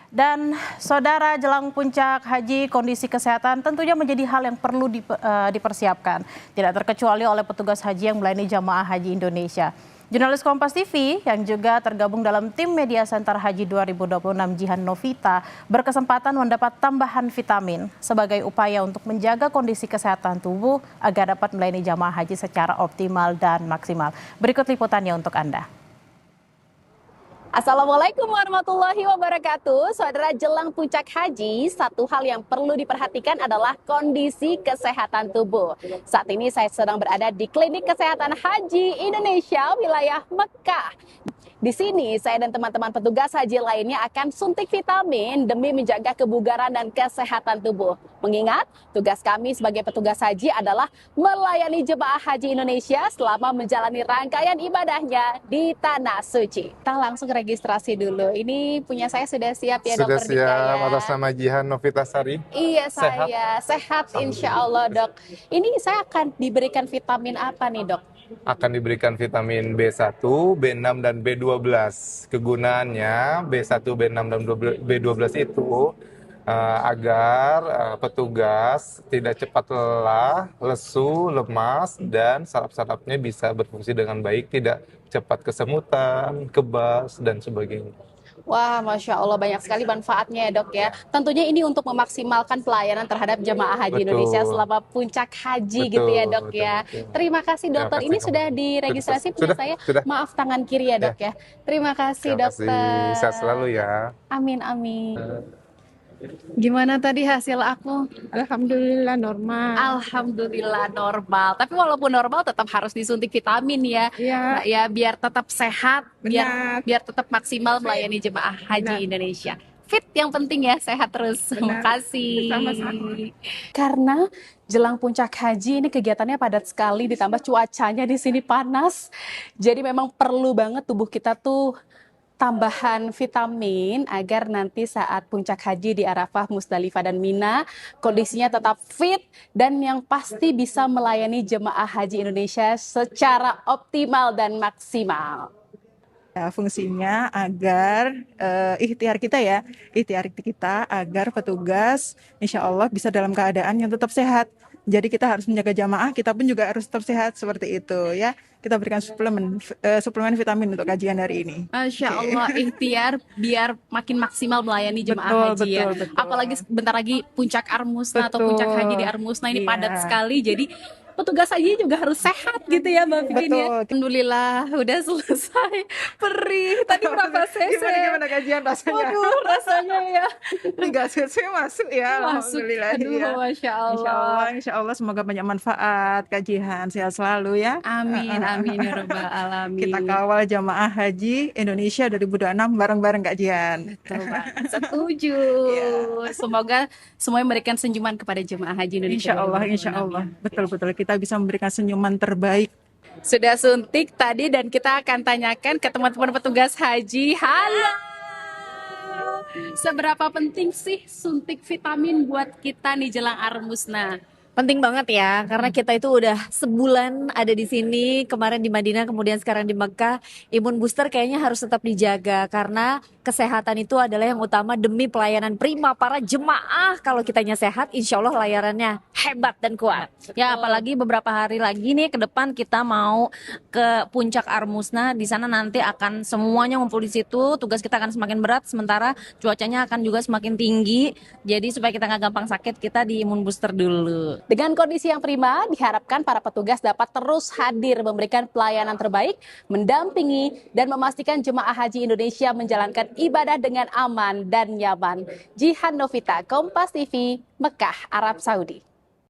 Dan saudara, jelang puncak haji, kondisi kesehatan tentunya menjadi hal yang perlu dipersiapkan. Tidak terkecuali oleh petugas haji yang melayani jamaah haji Indonesia. Jurnalis Kompas TV yang juga tergabung dalam tim Media Center Haji 2026 Jihan Novita berkesempatan mendapat tambahan vitamin sebagai upaya untuk menjaga kondisi kesehatan tubuh agar dapat melayani jamaah haji secara optimal dan maksimal. Berikut liputannya untuk Anda. Assalamualaikum warahmatullahi wabarakatuh. Saudara, jelang puncak haji, satu hal yang perlu diperhatikan adalah kondisi kesehatan tubuh. Saat ini saya sedang berada di Klinik Kesehatan Haji Indonesia wilayah Mekah. Di sini saya dan teman-teman petugas haji lainnya akan suntik vitamin demi menjaga kebugaran dan kesehatan tubuh. Mengingat tugas kami sebagai petugas haji adalah melayani jemaah haji Indonesia selama menjalani rangkaian ibadahnya di Tanah Suci. Kita langsung registrasi dulu. Ini punya saya sudah siap ya, Sudah Dok? siap, atas nama Jihan Novitasari. Iya, saya sehat insya Allah, Dok. Ini saya akan diberikan vitamin apa nih, Dok? Akan diberikan vitamin B1, B6, dan B12. Kegunaannya B1, B6, dan B12 itu agar petugas tidak cepat lelah, lesu, lemas, dan saraf-sarafnya bisa berfungsi dengan baik, tidak cepat kesemutan, kebas, dan sebagainya. Wah, Masya Allah, banyak sekali manfaatnya ya, Dok ya. Tentunya ini untuk memaksimalkan pelayanan terhadap jemaah haji Indonesia selama puncak haji gitu ya, Dok ya. Terima kasih, dokter. Ini sudah diregistrasi punya saya. Maaf, tangan kiri ya, Dok ya. Terima kasih, dokter. Sehat selalu ya. Amin, amin. Gimana tadi hasil aku? Alhamdulillah normal. Alhamdulillah normal. Tapi walaupun normal tetap harus disuntik vitamin ya. Iya. Nah, ya biar tetap sehat, Benar. biar tetap maksimal melayani jemaah haji Indonesia. Fit yang penting ya, sehat terus. Terima kasih. Sama-sama. Karena jelang puncak haji ini kegiatannya padat sekali, ditambah cuacanya di sini panas. Jadi memang perlu banget tubuh kita tuh tambahan vitamin agar nanti saat puncak haji di Arafah, Musdalifah, dan Mina kondisinya tetap fit dan yang pasti bisa melayani jemaah haji Indonesia secara optimal dan maksimal. Fungsinya agar ikhtiar kita agar petugas insya Allah bisa dalam keadaan yang tetap sehat. Jadi kita harus menjaga jamaah, kita pun juga harus tetap sehat seperti itu ya. Kita berikan suplemen vitamin untuk kajian hari ini. Masya Allah, ikhtiar biar makin maksimal melayani jemaah haji ya. Betul. Apalagi bentar lagi puncak Armusna atau puncak haji di Armusna ini padat sekali. Jadi petugas haji juga harus sehat gitu ya, Mbak Vikin ya. Alhamdulillah udah selesai. Perih. Tadi berapa cc? Gimana kajian rasanya? Waduh, rasanya ya. 3 cc masuk ya. Alhamdulillah. Aduh, ya. Masya Allah. Insya Allah semoga banyak manfaat kajian, sehat selalu ya. Amin, amin ya Rabbal Alamin. Kita kawal jamaah haji Indonesia 2026 bareng-bareng kajian. Betul banget. Setuju. Semoga semuanya memberikan senyuman kepada jemaah haji Indonesia. Insya Allah. Betul. Kita bisa memberikan senyuman terbaik. Sudah suntik tadi dan kita akan tanyakan ke teman-teman petugas haji. Halo. Seberapa penting sih suntik vitamin buat kita nih jelang Armusna? Penting banget ya, karena kita itu udah sebulan ada di sini, kemarin di Madinah, kemudian sekarang di Mekah. Imun booster kayaknya harus tetap dijaga, karena kesehatan itu adalah yang utama demi pelayanan prima para jemaah. Kalau kitanya sehat, insya Allah layarannya hebat dan kuat. Ya, apalagi beberapa hari lagi nih ke depan kita mau ke puncak Armusna. Di sana nanti akan semuanya ngumpul di situ. Tugas kita akan semakin berat, sementara cuacanya akan juga semakin tinggi. Jadi supaya kita nggak gampang sakit, kita di imun booster dulu. Dengan kondisi yang prima, diharapkan para petugas dapat terus hadir memberikan pelayanan terbaik, mendampingi, dan memastikan jemaah haji Indonesia menjalankan ibadah dengan aman dan nyaman. Jihan Novita, Kompas TV, Mekah, Arab Saudi.